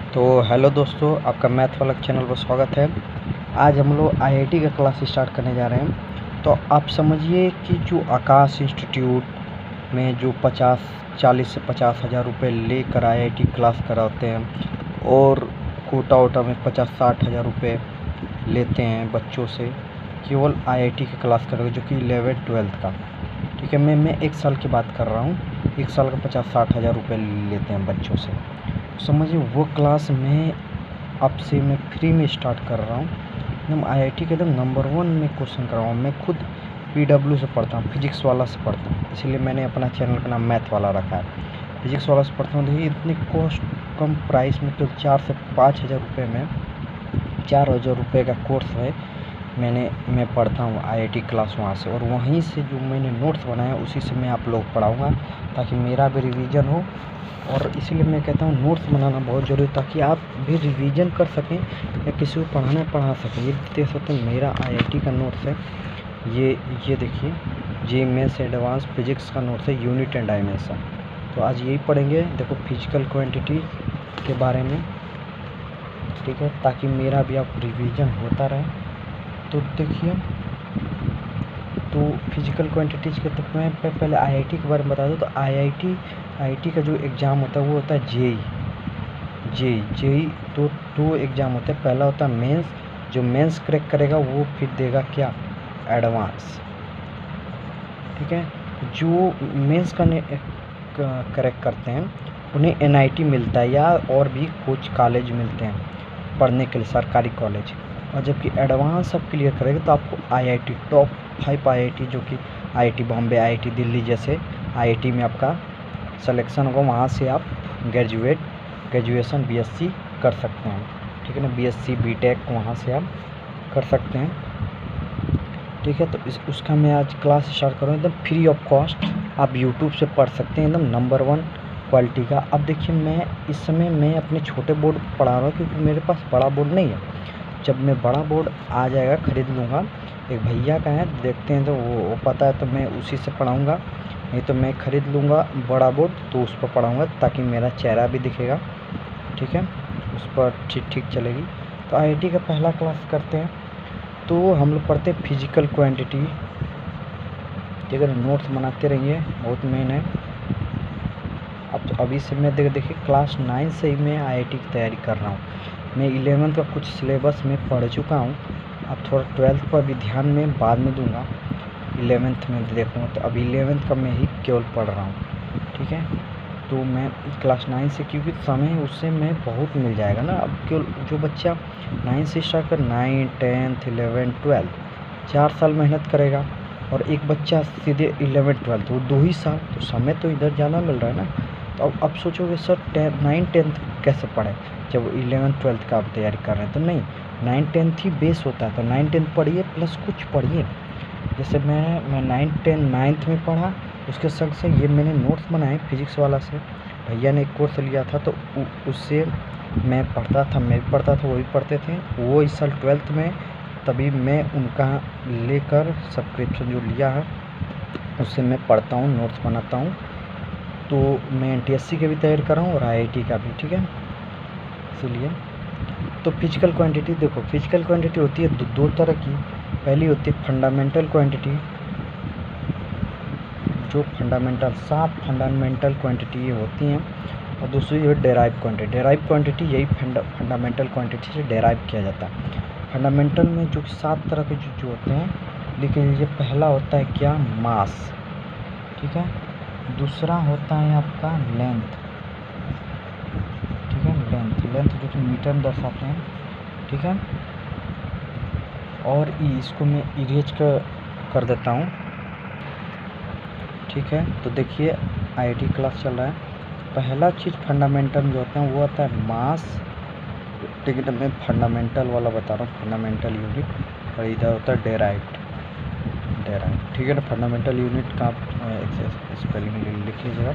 तो हेलो दोस्तों, आपका मैथ वाला चैनल पर स्वागत है। आज हम लोग आईआईटी का क्लास स्टार्ट करने जा रहे हैं। तो आप समझिए कि जो आकाश इंस्टीट्यूट में जो 40 से 50 हज़ार रुपये लेकर आईआईटी क्लास कराते हैं और कोटा वोटा में 50-60 हज़ार रुपये लेते हैं बच्चों से, केवल आईआईटी की क्लास करोगे जो कि 11th-12th का। ठीक है, मैं 1 साल की बात कर रहा हूँ। 1 साल का 50-60 हज़ार रुपये लेते हैं बच्चों से। समझिए वो क्लास में अब से मैं फ्री में स्टार्ट कर रहा हूँ। एकदम आईआईटी के एकदम नंबर 1 में क्वेश्चन कर रहा हूँ। मैं खुद पीडब्ल्यू से पढ़ता हूँ, फिजिक्स वाला से पढ़ता हूँ, इसीलिए मैंने अपना चैनल का नाम मैथ वाला रखा है। फिजिक्स वाला से पढ़ता हूँ। देखिए इतने कम प्राइस में, तो 4 से 5 हज़ार रुपये में 4 हज़ार रुपये का कोर्स है। मैं पढ़ता हूँ आईआईटी क्लास वहाँ से, और वहीं से जो मैंने नोट्स बनाया उसी से मैं आप लोग पढ़ाऊँगा ताकि मेरा भी रिवीजन हो। और इसीलिए मैं कहता हूँ नोट्स बनाना बहुत ज़रूरी है ताकि आप भी रिवीजन कर सकें या किसी को पढ़ा सकें। ये देख सकते हैं मेरा आईआईटी का नोट्स है। ये देखिए, जी मेंस एडवांस फिजिक्स का नोट्स है, यूनिट एंड डायमेंशन। तो आज यही पढ़ेंगे। देखो फिजिकल क्वांटिटी के बारे में, ठीक है, ताकि मेरा भी आप रिवीजन होता रहे। तो देखिए, तो फिजिकल क्वांटिटीज़ के, तो मैं पहले आईआईटी के बारे में बता दूँ। तो आईआईटी का जो एग्ज़ाम होता है वो होता है जेई। तो 2 एग्ज़ाम होते हैं। पहला होता है मेंस, जो मेंस क्रैक करेगा वो फिर देगा क्या, एडवांस। ठीक है, जो मेंस का क्रैक करते हैं उन्हें एनआईटी मिलता है या और भी कुछ कॉलेज मिलते हैं पढ़ने के लिए, सरकारी कॉलेज। और जबकि एडवांस सब क्लियर करेगा तो आपको आईआईटी, टॉप 5 आईआईटी, जो कि आईआईटी बॉम्बे, आईआईटी दिल्ली जैसे आईआईटी में आपका सिलेक्शन होगा। वहाँ से आप ग्रेजुएशन बीएससी कर सकते हैं। ठीक है ना, बीएससी बीटेक वहाँ से आप कर सकते हैं। ठीक है, तो उसका मैं आज क्लास स्टार्ट करूँ एकदम फ्री ऑफ कॉस्ट। आप यूट्यूब से पढ़ सकते हैं एकदम नंबर 1 क्वालिटी का। अब देखिए, मैं इस समय मैं अपने छोटे बोर्ड पर पढ़ा रहा हूँ क्योंकि मेरे पास बड़ा बोर्ड नहीं है। जब मैं बड़ा बोर्ड आ जाएगा ख़रीद लूँगा। एक भैया का है, देखते हैं, तो वो पता है तो मैं उसी से पढ़ाऊँगा। नहीं तो मैं ख़रीद लूँगा बड़ा बोर्ड, तो उस पर पढ़ाऊँगा ताकि मेरा चेहरा भी दिखेगा। ठीक है, उस पर ठीक चलेगी। तो आईआईटी का पहला क्लास करते हैं। तो हम लोग पढ़ते हैं फिजिकल क्वांटिटी। ठीक है, नोट्स बनाते रहिए, बहुत मेन है। अब तो अभी से मैं देखिए क्लास 9 से ही मैं आईआईटी की तैयारी कर रहा हूँ। मैं 11th का कुछ सिलेबस में पढ़ चुका हूँ। अब थोड़ा 12th पर भी ध्यान में बाद में दूंगा, 11th में देखूँगा। तो अब 11th का मैं ही केवल पढ़ रहा हूँ। ठीक है, तो मैं क्लास 9 से, क्योंकि समय उससे मैं बहुत मिल जाएगा ना। अब केवल जो बच्चा 9 से स्टार्ट कर 9, 10th, 11th, 12th 4 साल मेहनत करेगा, और एक बच्चा सीधे 11th, 12th वो 2 ही साल, तो समय तो इधर ज़्यादा मिल रहा है ना। तो अब सोचोगे सर 9, 10th कैसे पढ़ें जब 11th, 12th का आप तैयारी कर रहे हैं। तो नहीं, 9, 10th ही बेस होता है। तो 9, 10th पढ़िए प्लस कुछ पढ़िए। जैसे मैं 9, 10, 9th में पढ़ा, उसके संग से ये मैंने नोट्स बनाए फिजिक्स वाला से। भैया ने एक कोर्स लिया था तो उससे मैं पढ़ता था, मैं भी पढ़ता था, वो भी पढ़ते थे। वो इस साल 12th में, तभी मैं उनका लेकर सब्सक्रिप्शन जो लिया है उससे मैं पढ़ता हूँ, नोट्स बनाता हूँ। तो मैं एनटीएससी की भी तैयारी कर रहा हूँ और आईआईटी का भी। ठीक है, इसीलिए तो फिजिकल क्वांटिटी देखो, फिजिकल क्वांटिटी होती है दो तरह की। पहली होती है फंडामेंटल क्वांटिटी, जो 7 फंडामेंटल क्वांटिटी होती हैं, और दूसरी है डेराइव क्वांटिटी। डेराइव क्वांटिटी यही फंडामेंटल क्वांटिटी से डेराइव किया जाता है। फंडामेंटल में जो 7 तरह के जो होते हैं, लेकिन ये पहला होता है क्या, मास। ठीक है, दूसरा होता है आपका लेंथ। ठीक है, लेंथ जो कि मीटर में दर्शाते हैं। ठीक है, और इसको मैं इरेज कर देता हूँ। ठीक है, तो देखिए आईआईटी क्लास चल रहा है। पहला चीज़ फंडामेंटल जो होता है वो आता है मास। ठीक है, मैं फंडामेंटल वाला बता रहा हूँ, फंडामेंटल यूनिट। और इधर होता है डेराइव्ड। ठीक है ना, फंडामेंटल यूनिट का आप स्पेलिंग लिख लीजिएगा।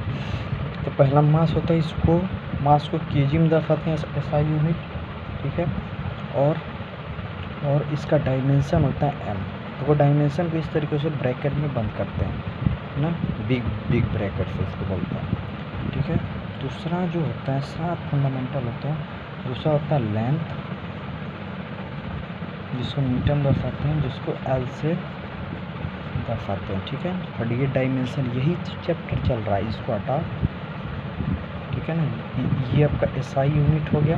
तो पहला मास होता है, इसको मास को केजी में दर्शाते हैं, एसआई यूनिट। ठीक है, और इसका डायमेंशन होता है एम। तो वो डायमेंशन को इस तरीके से ब्रैकेट में बंद करते हैं ना, बिग ब्रैकेट से इसको बोलते हैं। ठीक है, दूसरा जो होता है 7 फंडामेंटल होते हैं, दूसरा होता है लेंथ, जिसको मीटर में दर्शाते हैं, जिसको एल से दर्शाते हैं। ठीक है, और ये डायमेंशन, यही चैप्टर चल रहा है, इसको हटा। ठीक है ना, ये आपका एसआई यूनिट हो गया।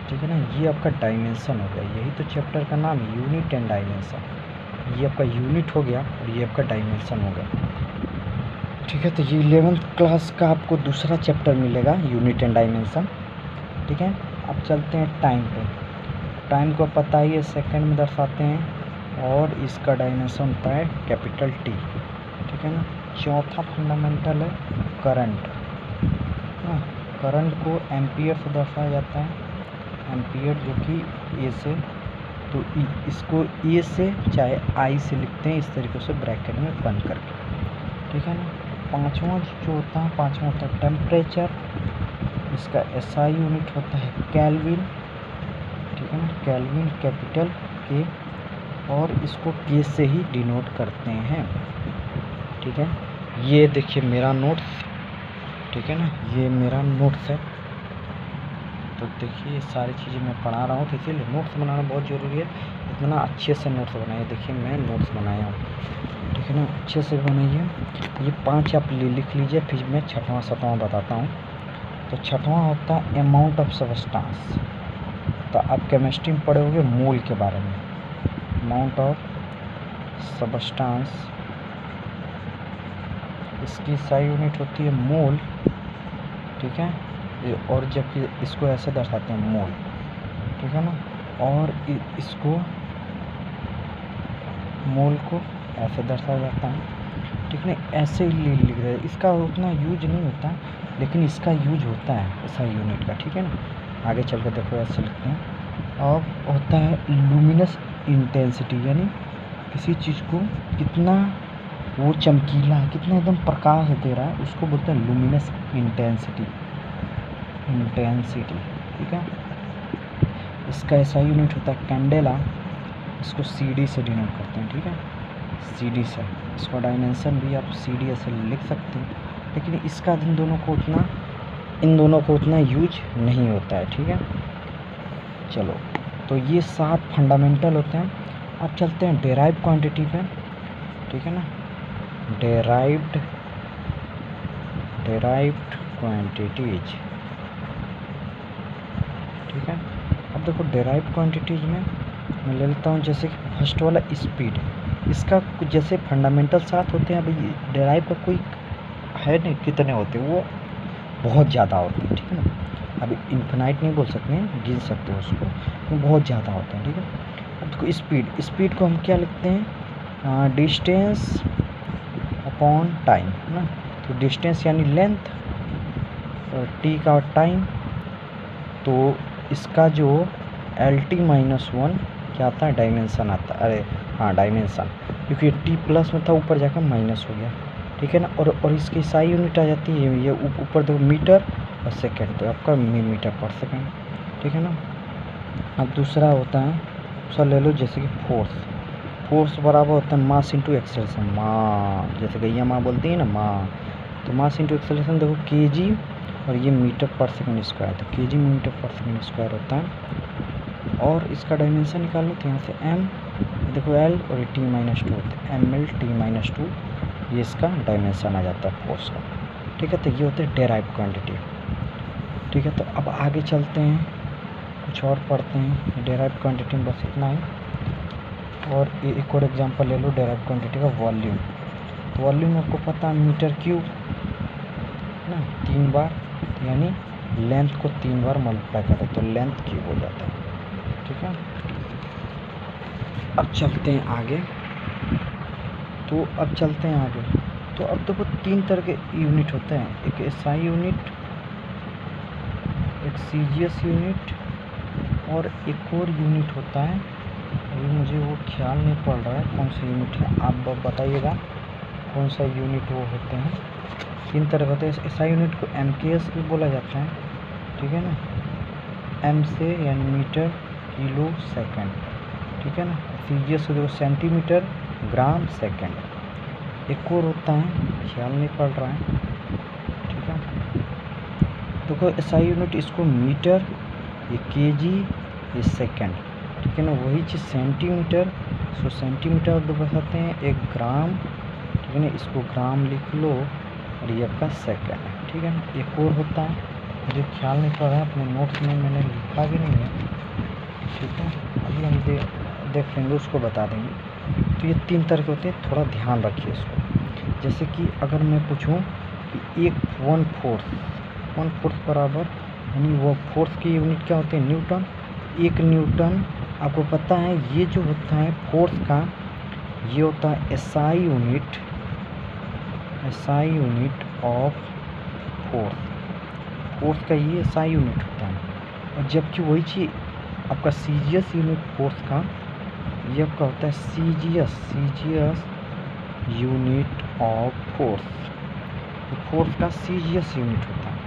ठीक है ना, ये आपका डायमेंशन हो गया, यही तो चैप्टर का नाम है, यूनिट एंड डायमेंशन। ये आपका यूनिट हो गया और ये आपका डायमेंशन हो गया। ठीक है, तो ये 11th क्लास का आपको दूसरा चैप्टर मिलेगा, यूनिट एंड डायमेंशन। ठीक है, अब चलते हैं टाइम पे। टाइम को पता ही है, सेकंड में दर्शाते हैं, और इसका डायमेंशन होता है कैपिटल टी। ठीक है ना, चौथा फंडामेंटल है करंट। हाँ, करंट को एम्पियर से दर्शाया जाता है, एम्पियर, जो कि ए से, तो इसको ए से चाहे आई से लिखते हैं, इस तरीके से ब्रैकेट में बंद करके। ठीक है ना, पाँचवा जो होता है, पाँचवा होता है टेम्परेचर, इसका एसआई यूनिट होता है केल्विन। ठीक है ना, केल्विन कैपिटल के, और इसको के से ही डिनोट करते हैं। ठीक है, ये देखिए मेरा नोट्स। ठीक है ना, ये मेरा नोट्स है, तो देखिए ये सारी चीज़ें मैं पढ़ा रहा हूँ, तो इसीलिए नोट्स बनाना बहुत ज़रूरी है। इतना अच्छे से नोट्स बनाइए, देखिए मैं नोट्स बनाया हूँ। ठीक है ना, अच्छे से बनाइए। ये 5 आप लिख लीजिए, फिर मैं छठवां सातवां बताता हूँ। तो छठवां होता है अमाउंट ऑफ सबस्टांस। तो आप केमिस्ट्री में पढ़े होंगे मोल के बारे में, अमाउंट ऑफ सबस्टांस, इसकी SI यूनिट होती है मोल। ठीक है, और जबकि इसको ऐसे दर्शाते हैं मोल। ठीक है ना, और इसको मोल को ऐसे दर्शाया जाता है। ठीक है, ऐसे ही लिख रहे हैं, इसका उतना यूज नहीं होता, लेकिन इसका यूज होता है SI यूनिट का। ठीक है ना, आगे चल कर देखो ऐसे लिखते हैं। और होता है लुमिनस इंटेंसिटी, यानी किसी चीज़ को कितना वो चमकीला है, कितना एकदम प्रकाश दे रहा है, उसको बोलते हैं लुमिनस इंटेंसिटी। ठीक है, इसका SI यूनिट होता है कैंडेला, इसको CD से डिनोट करते हैं। ठीक है, CD से। इसका डायमेंशन भी आप CD ऐसे लिख सकते हैं, लेकिन इसका इन दोनों को उतना यूज नहीं होता है। ठीक है, चलो, तो ये 7 फंडामेंटल होते हैं। अब चलते हैं डेराइव्ड क्वांटिटी पे। ठीक है ना, डेराइव्ड क्वांटिटीज। ठीक है, अब देखो डेराइव्ड क्वांटिटीज में मैं ले लेता हूँ, जैसे कि फर्स्ट वाला स्पीड, इसका जैसे फंडामेंटल 7 होते हैं, अभी डेराइव का कोई है नहीं कितने होते हैं, वो बहुत ज़्यादा होते हैं। ठीक है ना, अभी इन्फिनाइट नहीं बोल सकते हैं, गिन सकते हो उसको, वो बहुत ज़्यादा होते हैं। ठीक है, अब देखो स्पीड को हम क्या लिखते हैं, डिस्टेंस अपॉन टाइम, है ना। तो डिस्टेंस यानी लेंथ, और टी का टाइम, तो इसका जो LT-1 क्या आता है, डायमेंशन आता है। अरे हाँ, डायमेंशन, क्योंकि टी प्लस में था, ऊपर जाकर माइनस हो गया। ठीक है ना, और इसकी SI यूनिट आ जाती है, ये ऊपर देखो मीटर और सेकंड, तो आपका मीटर पर सेकंड। ठीक है ना, अब दूसरा होता है, दूसरा ले लो, जैसे कि फोर्स बराबर होता है मास इंटू एक्सेलरेशन। माँ, जैसे गैया माँ बोलती है ना, माँ, तो मास इंटू एक्सेलरेशन देखो kg, और ये मीटर पर सेकंड स्क्वायर, तो kg मीटर पर सेकंड स्क्वायर होता है। और इसका डायमेंशन निकालो, तो यहाँ से m, देखो l, और T-2, तो ml/T-2, ये इसका डायमेंशन आ जाता है फोर्स का। ठीक है, तो ये होते हैं डेराइव्ड क्वांटिटी। ठीक है, तो अब आगे चलते हैं, कुछ और पढ़ते हैं। डेराइव्ड क्वांटिटी में बस इतना है। और एक और एग्जांपल ले लो डेराइव्ड क्वांटिटी का, वॉल्यूम। तो वॉल्यूम आपको पता है मीटर क्यूब ना, 3 बार, यानी लेंथ को 3 बार मल्टीप्लाई करते हैं, तो लेंथ क्यूब हो जाता है। ठीक है, अब चलते हैं आगे। तो अब देखो 3 तरह के यूनिट होते हैं, एक SI यूनिट, एक CGS यूनिट, और एक और यूनिट होता है, अभी मुझे वो ख्याल नहीं पड़ रहा है कौन सा यूनिट है, आप बताइएगा कौन सा यूनिट वो होते हैं। 3 तरह होते हैं। SI यूनिट को MKS भी बोला जाता है। ठीक है ना, M से यानी मीटर, किलो, सेकंड। ठीक है ना, CGS को देखो सेंटीमीटर, ग्राम, सेकंड। एक और होता है, ख्याल नहीं पड़ रहा है। ठीक है, देखो SI यूनिट, इसको मीटर, ये केजी, ये सेकंड, ठीक है ना। वही चीज़ सेंटीमीटर, इसको सेंटीमीटर बताते हैं, एक ग्राम, ठीक है ना, इसको ग्राम लिख लो, और ये आपका सेकंड है, ठीक है ना। एक और होता है, मुझे ख्याल नहीं पड़ रहा है, अपने नोट्स में मैंने लिखा भी नहीं है, ठीक है, अभी हम देख लेंगे, उसको बता देंगे। तो ये 3 तरह के होते हैं, थोड़ा ध्यान रखिए इसको। जैसे कि अगर मैं पूछूं कि एक 1/4 बराबर, यानी वो फोर्स की यूनिट क्या होते हैं, न्यूटन। 1 न्यूटन, आपको पता है ये जो होता है फोर्स का, ये होता है SI यूनिट ऑफ फोर्स का ये SI यूनिट होता है। और जबकि वही चीज़ आपका CGS यूनिट फोर्स का, ये आपका होता है CGS यूनिट ऑफ फोर्स का CGS यूनिट होता है।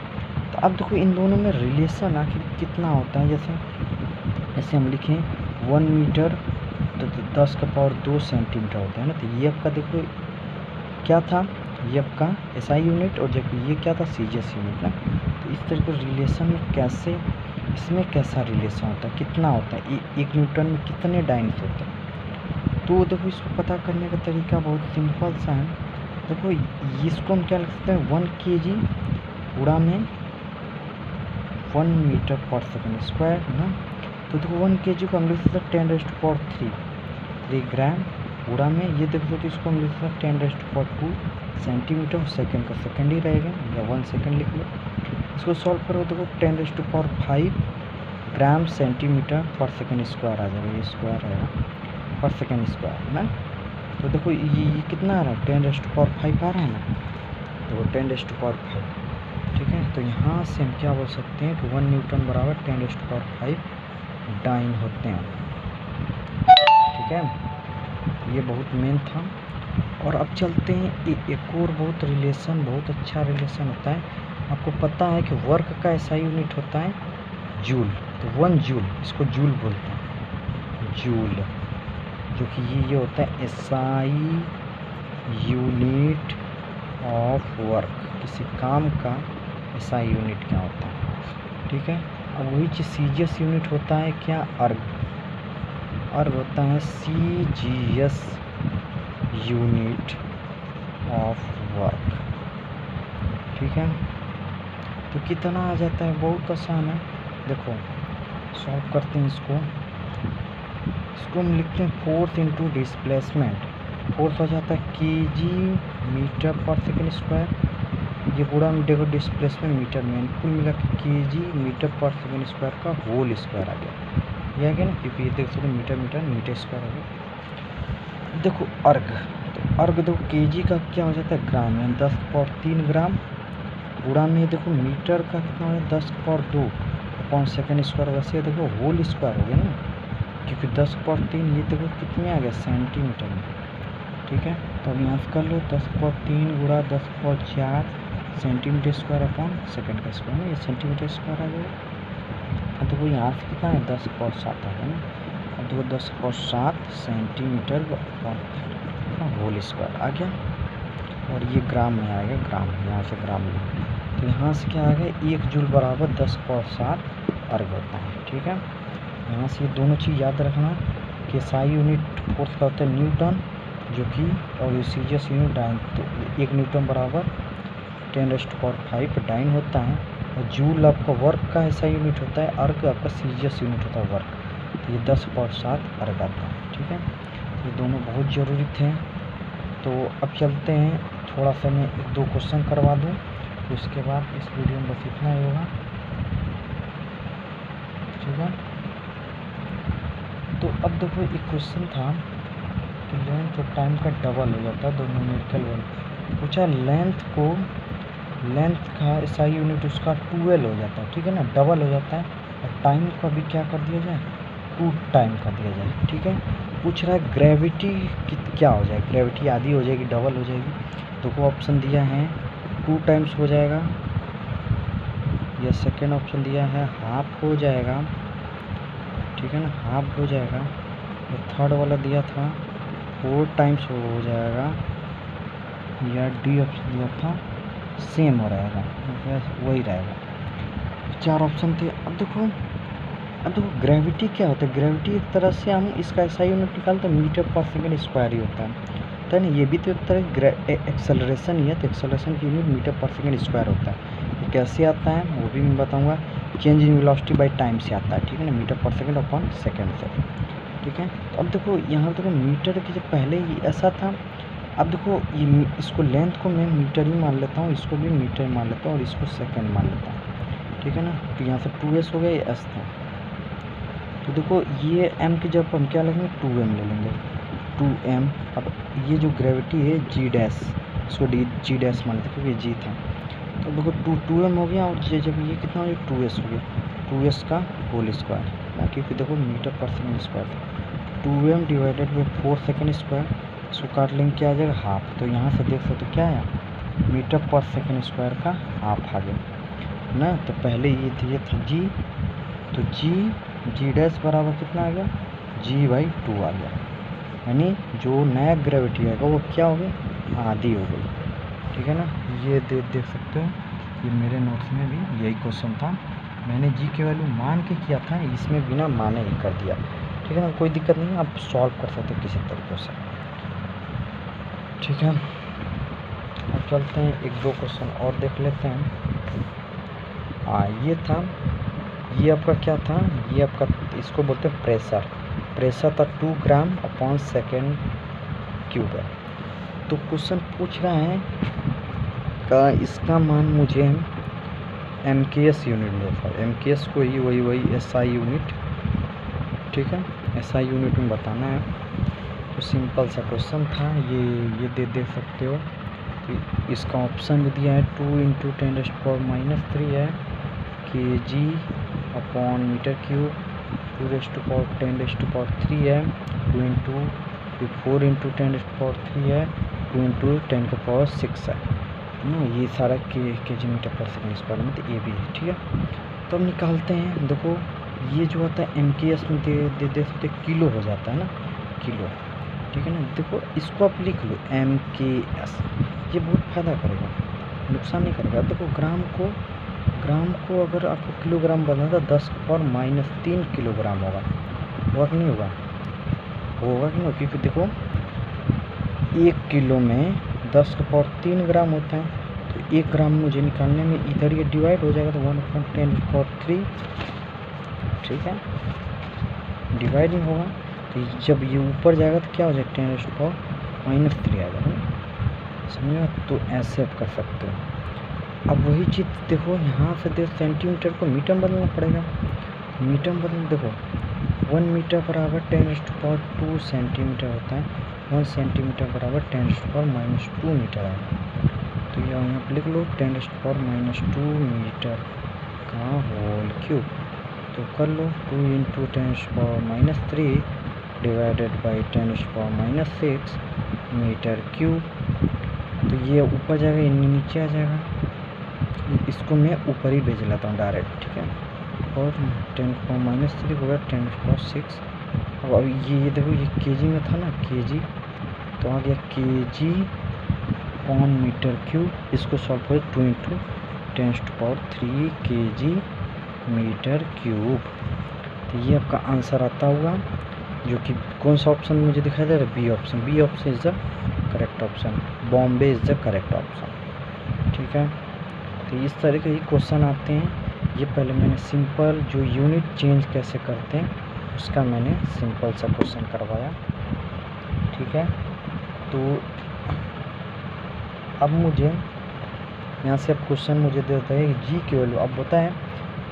तो अब देखो इन दोनों में रिलेशन आखिर कितना होता है। जैसे हम लिखें 1 मीटर तो 10⁻² सेंटीमीटर होता है ना। तो ये आपका देखो क्या था, ये आपका SI यूनिट, और जबकि ये क्या था, CGS यूनिट ना। तो इस तरह के रिलेशन में कैसे, इसमें कैसा रिलेशन होता है, कितना होता है, 1 न्यूटन में कितने डाइन्स होते हैं। तो देखो इसको पता करने का तरीका बहुत सिंपल सा है। देखो इसको हम क्या लिख सकते हैं, 1 kg गुणा में 1 मीटर पर सेकेंड स्क्वायर ना। तो देखो 1 kg को हम लिख सकते हैं 10⁻³ ग्राम गुणा में, ये देखो तो इसको हम लिख सकते हैं 10⁻² सेंटीमीटर, सेकंड का सेकंड ही रहेगा, या 1 सेकंड लिख लो। इसको सॉल्व करो, देखो 10⁻5 ग्राम सेंटीमीटर पर सेकंड स्क्वायर आ जाएगा, ये स्क्वायर आएगा पर सेकंड स्क्वायर ना। तो देखो ये कितना आ रहा है, 10⁻5 आ रहा है ना, तो 10⁻5, ठीक है। तो यहाँ से हम क्या बोल सकते हैं कि 1 न्यूटन बराबर 10⁻5 डाइन होते हैं, ठीक है। ये बहुत मेन था। और अब चलते हैं एक और बहुत रिलेशन, बहुत अच्छा रिलेशन होता है। आपको पता है कि वर्क का SI यूनिट होता है जूल। तो 1 जूल, इसको जूल बोलते हैं, जूल, जो कि ये होता है SI यूनिट ऑफ वर्क, किसी काम का SI यूनिट क्या होता है, ठीक है। अब वही चीज़ CGS यूनिट होता है क्या, अर्ग होता है CGS यूनिट ऑफ वर्क, ठीक है। तो कितना आ जाता है, बहुत आसान है। देखो सॉल्व करते हैं इसको हम लिखते हैं फोर्स इंटू डिस्प्लेसमेंट। फोर्स हो जाता है kg मीटर पर सेकेंड स्क्वायर, ये पूरा में देखो डिस्प्लेसमेंट मीटर में, कुल मिला के kg मीटर पर सेकेंड स्क्वायर का होल स्क्वायर आ गया, ये आ गया ना, क्योंकि ये देख सकते मीटर स्क्वायर आ गया। देखो अर्ग, तो अर्ग देखो kg का क्या हो जाता है, ग्राम, यानी 10⁻3 ग्राम गुणा में देखो मीटर का कितना हो जाता है, 10⁻2 अपॉन सेकेंड स्क्वायर, वैसे देखो होल स्क्वायर हो गया ना, क्योंकि 10⁻3 ये देखो कितने आ गया, सेंटीमीटर में, ठीक है। तो अब यहाँ से कर लो 10⁻3 गुणा 10⁻4 सेंटीमीटर स्क्वायर अपॉन सेकेंड का स्क्वायर ना, ये सेंटीमीटर स्क्वायर आ जाएगा। देखो यहाँ से कितना है, 10⁻7 आ गया ना। अब देखो 10⁻7 सेंटीमीटर अपॉन होल स्क्वायर आ गया, और ये ग्राम में आ गया, ग्राम, यहाँ से ग्राम में, तो यहाँ से क्या आ गया, 1 जूल बराबर 10⁻7 अर्ग होता है, ठीक है। यहाँ से ये दोनों चीज़ याद रखना कि SI यूनिट फोर्स का होता है न्यूटन, जो कि, और CGS यूनिट डाइन। तो 1 न्यूटन बराबर 10⁻5 डाइन होता है, और जूल आपका वर्क का SI यूनिट होता है, अर्ग आपका CGS यूनिट होता है वर्क। तो ये 10⁻7 अर्ग आता है, ठीक है। ये दोनों बहुत ज़रूरी थे। तो अब चलते हैं, थोड़ा सा मैं 1-2 क्वेश्चन करवा दूँ, तो उसके बाद इस वीडियो में बस इतना ही होगा, ठीक है। तो अब देखो एक क्वेश्चन था कि लेंथ और टाइम का डबल हो जाता है, दोनों न्यूमेरिकल वैल्यू पूछा, लेंथ का SI यूनिट उसका 12 हो जाता है, ठीक है ना, डबल हो जाता है, और टाइम का भी क्या कर दिया जाए, 2 टाइम कर दिया जाए, ठीक है। पूछ रहा है ग्रेविटी क्या हो जाएगी, ग्रेविटी आधी हो जाएगी, डबल हो जाएगी। तो वो ऑप्शन दिया है 2 टाइम्स हो जाएगा, या सेकेंड ऑप्शन दिया है हाफ हो जाएगा, ठीक है ना, हाफ हो जाएगा। और थर्ड वाला दिया था 4 टाइम्स हो जाएगा, या डी ऑप्शन दिया था सेम हो रहेगा, वही रहेगा। 4 ऑप्शन थे। अब देखो ग्रेविटी क्या होता है, ग्रेविटी एक तरह से हम इसका ऐसा यूनिट निकालते हैं मीटर पर सेकेंड स्क्वायर ही होता है ना। ये भी तो एक तरह एक्सेलरेशन ही है, तो एक्सेलरेशन की यूनिट मीटर पर सेकेंड स्क्वायर होता है। ये कैसे आता है वो भी मैं बताऊंगा। Change in velocity by time से आता है, ठीक है ना, मीटर पर सेकेंड अपॉन सेकेंड से, ठीक है। तो अब देखो यहाँ देखो मीटर की जब पहले ही ऐसा था, अब देखो ये इसको लेंथ को मैं मीटर ही मान लेता हूँ, इसको भी मीटर मान लेता हूँ और इसको सेकेंड मान लेता हूँ, ठीक है ना। तो यहाँ से 2s हो गया, ये s था। तो देखो ये m की जगह हम क्या लेंगे 2m ले लेंगे, 2m। अब ये जो ग्रेविटी है g डैश, इसको g डैश मान लेते क्योंकि g था। तो देखो 2m हो गया और जब ये कितना हो गया 2s हो गया, 2s का होल स्क्वायर ना, क्योंकि देखो मीटर पर सेकेंड स्क्वायर था। 2m divided by 4 second square, इसको काट लेंगे क्या आ जाएगा हाफ। तो यहाँ से देख सकते क्या आया मीटर पर सेकेंड स्क्वायर का हाफ आ गया ना। तो पहले ये था g, तो g डैश बराबर कितना आ गया g/2 आ गया, यानी जो नया ग्रेविटी आएगा वो क्या हो गया आधी हो गई, ठीक है ना। ये देख सकते हो, ये मेरे नोट्स में भी यही क्वेश्चन था, मैंने जी की वैल्यू मान के किया था, इसमें बिना माने ही कर दिया, ठीक है ना। कोई दिक्कत नहीं है, आप सॉल्व कर सकते किसी तरीके से, ठीक है। अब चलते हैं एक दो क्वेश्चन और देख लेते हैं। ये था, ये आपका क्या था, ये आपका इसको बोलते हैं प्रेशर था 2 ग्राम अपॉन सेकेंड क्यूब है। तो क्वेश्चन पूछ रहा है का इसका मान मुझे MKS यूनिट में था, MKS को ही वही SI यूनिट, ठीक है, SI यूनिट में बताना है। तो सिंपल सा क्वेश्चन था ये देख सकते हो। तो इसका ऑप्शन भी दिया है 2 × 10⁻³ है kg अपॉन मीटर क्यूब, 2⁻10⁻³ है, 2 × 4 × 10⁻³ है, 2 × 10⁻6 है ना। ये सारा kg मीटर पर सेकेंड स्क्वायर में, तो ये भी है, ठीक है। तो अब निकालते हैं। देखो ये जो होता है MKS में दे सकते किलो हो जाता है ना, किलो, ठीक है ना। देखो इसको आप लिख लो MKS, ये बहुत फ़ायदा करेगा, नुकसान नहीं करेगा। देखो ग्राम को अगर आपको किलोग्राम बनाना था 10⁻³ किलोग्राम होगा कि नहीं होगा, होगा कि नहीं, क्योंकि देखो 1 किलो में 10⁻³ ग्राम होता है। तो 1 ग्राम मुझे निकालने में इधर ये डिवाइड हो जाएगा, तो 1/10⁻³, ठीक है, डिवाइडिंग होगा। तो जब ये ऊपर जाएगा तो क्या हो जाएगा 10⁻³ आ जाएगा, समझे। तो ऐसे आप कर सकते हो। अब वही चीज़ देखो यहाँ से देखो सेंटीमीटर को मीटर में बदलना पड़ेगा, मीटर में बदल, देखो 1 मीटर बराबर 10⁻² सेंटीमीटर होता है, 1 सेंटीमीटर बराबर 10⁻² मीटर है। तो यहाँ पर लिख लो 10⁻² मीटर का होल क्यूब। तो कर लो 2 × 10⁻³ डिवाइडेड बाई 10⁻6 मीटर क्यूब। तो ये ऊपर जाएगा, ये नीचे आ जाएगा, इसको मैं ऊपर ही भेज लेता हूँ डायरेक्ट, ठीक है। और 10⁻³ होगा 10⁻6। अब ये देखो ये kg में था ना, kg, तो आ गया kg अपॉन मीटर क्यूब। इसको सॉल्व करें 2 × 10⁻³ kg मीटर क्यूब। तो ये आपका आंसर आता हुआ, जो कि कौन सा ऑप्शन मुझे दिखाई दे रहा है, B option is the correct option, Bombay is the correct option, ठीक है। तो इस तरह के ही क्वेश्चन आते हैं। ये पहले मैंने सिंपल जो यूनिट चेंज कैसे करते हैं उसका मैंने सिंपल सा क्वेश्चन करवाया, ठीक है। तो अब मुझे यहाँ से अब क्वेश्चन मुझे देता है जी की वैल्यू, अब होता है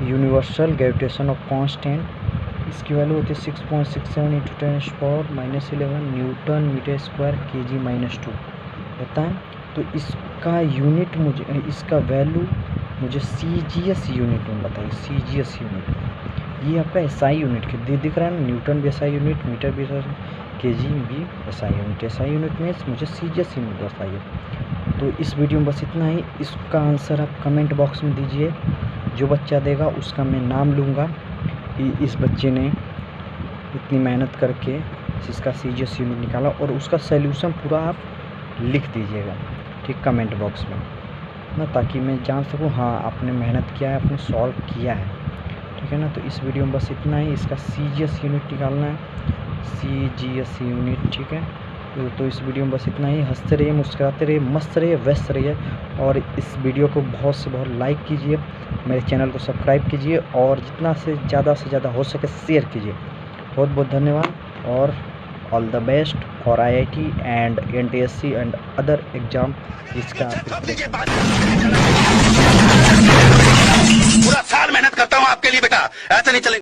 यूनिवर्सल ग्रेविटेशन ऑफ कांस्टेंट, इसकी वैल्यू होती है 6.67 × 10⁻11 न्यूटन मीटर स्क्वायर kg-2 होता है। तो इसका यूनिट मुझे, इसका वैल्यू मुझे CGS यूनिट में बताइए, CGS यूनिट। ये आपका SI यूनिट के दिख रहा है ना, न्यूटन भी SI यूनिट, मीटर भी SI, kg भी SI यूनिट। SI यूनिट में मुझे CGS यूनिट बताइए। तो इस वीडियो में बस इतना ही। इसका आंसर आप कमेंट बॉक्स में दीजिए, जो बच्चा देगा उसका मैं नाम लूँगा कि इस बच्चे ने इतनी मेहनत करके इसका CGS यूनिट निकाला, और उसका सॉल्यूशन पूरा आप लिख दीजिएगा, ठीक, कमेंट बॉक्स में। ना, ताकि मैं जान सकूँ हाँ आपने मेहनत किया है, आपने सॉल्व किया है। ठीक है ना, तो इस वीडियो में बस इतना ही। इसका CGS यूनिट निकालना है, CGS यूनिट। ठीक है, तो इस वीडियो में बस इतना ही। हंसते रहिए, मुस्कुराते रहिए, मस्त रहिए, व्यस्त रहिए, और इस वीडियो को बहुत से बहुत लाइक कीजिए, मेरे चैनल को सब्सक्राइब कीजिए, और जितना से ज़्यादा हो सके शेयर कीजिए। बहुत बहुत धन्यवाद, और all the best for IIT and NTSC and other exam जिसका पूरा साल मेहनत करता हूँ आपके लिए बेटा, ऐसा नहीं चलेगा।